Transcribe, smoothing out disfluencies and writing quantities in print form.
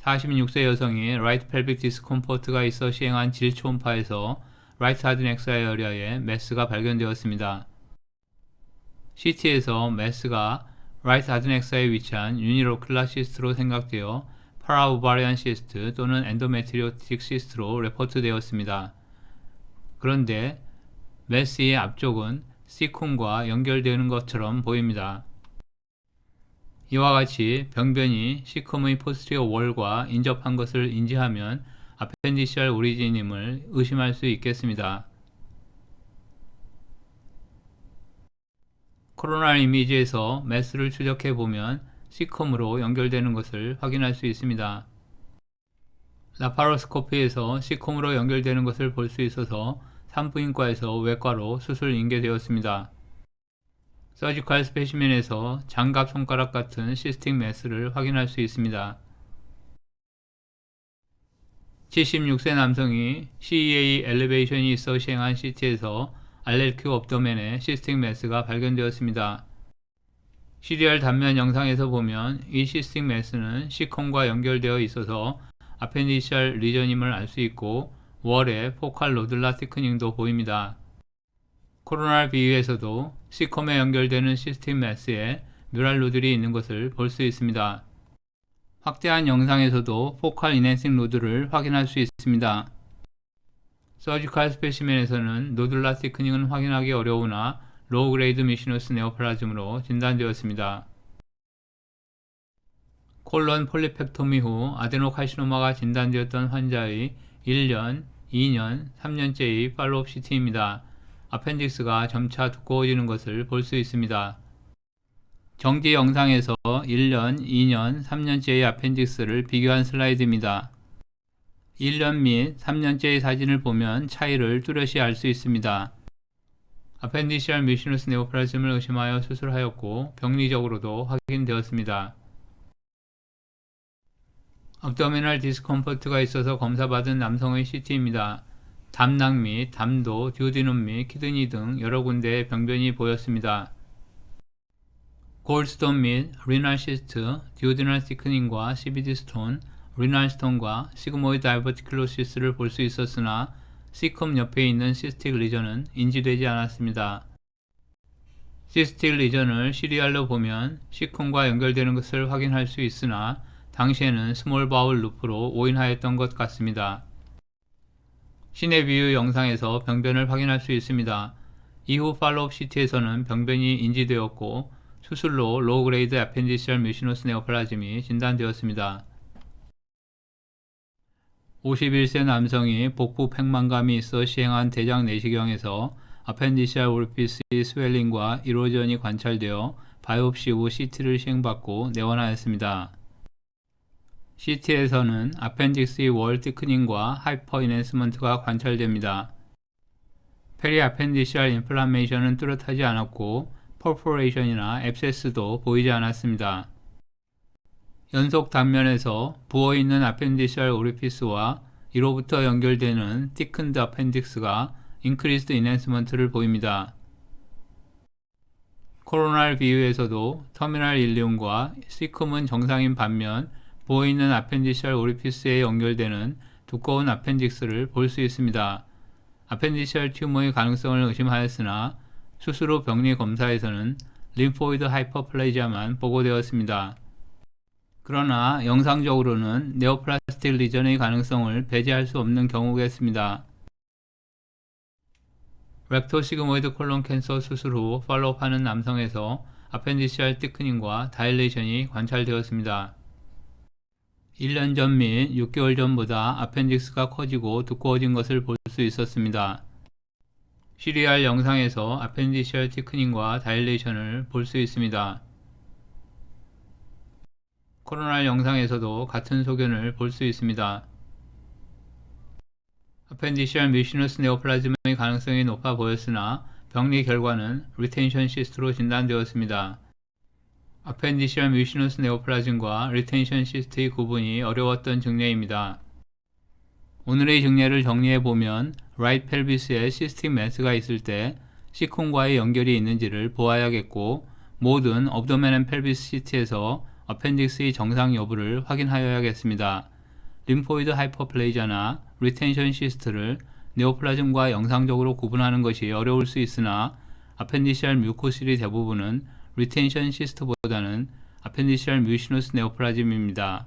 46세 여성이 라이트 펠빅 디스컴포트가 있어 시행한 질 초음파에서 라이트 하드 넥사이 어리아에 매스가 발견되었습니다. CT에서 매스가 라이트 하드 넥사에 위치한 유니로클라 시스트로 생각되어 파라오바리안 시스트 또는 엔도메트리오틱 시스트로 레포트되었습니다. 그런데 매스의 앞쪽은 C콘과 연결되는 것처럼 보입니다. 이와 같이 병변이 C콤의 포스티어 월과 인접한 것을 인지하면 아펜디시얼 오리진임을 의심할 수 있겠습니다. 코로날 이미지에서 매스를 추적해 보면 C콤으로 연결되는 것을 확인할 수 있습니다. 라파로스코피에서 C콤으로 연결되는 것을 볼 수 있어서 산부인과에서 외과로 수술 인계되었습니다. 서지컬 스페시멘에서 장갑 손가락 같은 시스틱 매스를 확인할 수 있습니다. 76세 남성이 CEA 엘리베이션이 있어 시행한 CT에서 RLQ 업도멘에 시스틱 매스가 발견되었습니다. CDR 단면 영상에서 보면 이 시스틱 매스는 C콤과 연결되어 있어서 아펜디시얼 리전임을 알 수 있고 월에 포칼 노들라 티크닝도 보입니다. 코로날 비유에서도 C콤에 연결되는 시스틱 매스에 뮤랄 노들이 있는 것을 볼 수 있습니다. 확대한 영상에서도 포칼 인핸싱 노드를 확인할 수 있습니다. 서지컬 스페시멘에서는 노들라 티크닝은 확인하기 어려우나 로우 그레이드 미시너스 네오플라즘으로 진단되었습니다. 콜론 폴리펙토미 후 아데노카시노마가 진단되었던 환자의 1년, 2년, 3년째의 팔로업 CT입니다. 아펜디스가 점차 두꺼워지는 것을 볼 수 있습니다. 정지 영상에서 1년, 2년, 3년째의 아펜디스를 비교한 슬라이드입니다. 1년 및 3년째의 사진을 보면 차이를 뚜렷이 알 수 있습니다. 아펜디시얼 미시너스 네오플라즘을 의심하여 수술하였고 병리적으로도 확인되었습니다. 업도미널 디스컴포트가 있어서 검사받은 남성의 CT입니다. 담낭 및 담도, 듀오디넘 및 키드니 등 여러 군데의 병변이 보였습니다. 골스톤 및 리날 시스트, 듀오디널 티크닝과 CBD 스톤, 리날 스톤과 시그모이드 다이버티클로시스를 볼 수 있었으나 C콤 옆에 있는 시스틱 리전은 인지되지 않았습니다. 시스틱 리전을 시리알로 보면 C콤과 연결되는 것을 확인할 수 있으나 당시에는 스몰 바울 루프로 오인하였던 것 같습니다. 시내 비유 영상에서 병변을 확인할 수 있습니다. 이후 팔로업 CT에서는 병변이 인지되었고 수술로 로우 그레이드 아펜디시얼 미시노스 네오플라즘이 진단되었습니다. 51세 남성이 복부 팽만감이 있어 시행한 대장 내시경에서 아펜디시얼 오리피스의 스웰링과 이로전이 관찰되어 바이옵시 후 CT를 시행받고 내원하였습니다. CT에서는 아펜디스의 월 티크닝과 하이퍼 인핸스먼트가 관찰됩니다. 페리 아펜디시얼 인플라메이션은 뚜렷하지 않았고 퍼포레이션이나 앱세스도 보이지 않았습니다. 연속 단면에서 부어있는 아펜디시얼 오리피스와 이로부터 연결되는 티큰드 아펜딕스가 인크리스드 인핸스먼트를 보입니다. 코로날 비유에서도 터미널 일리움과 C콤은 정상인 반면 부어있는 아펜디시얼 오리피스에 연결되는 두꺼운 아펜딕스를 볼 수 있습니다. 아펜디시얼 튜머의 가능성을 의심하였으나 수술 후 병리 검사에서는 림포이드 하이퍼플레이지아만 보고되었습니다. 그러나 영상적으로는 네오플라스틱 리전의 가능성을 배제할 수 없는 경우겠습니다. 렉토 시그모이드 콜론 캔서 수술 후 팔로우하는 남성에서 아펜디시얼 티크닝과 다일레이션이 관찰되었습니다. 1년 전 및 6개월 전보다 아펜딕스가 커지고 두꺼워진 것을 볼 수 있었습니다. CDR 영상에서 아펜디시얼 티크닝과 다일레이션을 볼 수 있습니다. 코로날 영상에서도 같은 소견을 볼 수 있습니다. 아펜디시얼 미시너스 네오플라즘의 가능성이 높아 보였으나 병리 결과는 리텐션 시스트로 진단되었습니다. 아펜디시얼 미시너스 네오플라즘과 리텐션 시스트의 구분이 어려웠던 증례입니다. 오늘의 증례를 정리해보면 라이트 펠비스에 시스틱 매스가 있을 때 C콘과의 연결이 있는지를 보아야겠고 모든 업도멘 앤 펠비스 CT에서 어펜딕스의 정상 여부를 확인하여야겠습니다. 림포이드 하이퍼플레이자나 리텐션 시스트를 네오플라즘과 영상적으로 구분하는 것이 어려울 수 있으나 아펜디시알 뮤코실의 대부분은 리텐션 시스트보다는 아펜디시알 뮤시누스 네오플라즘입니다.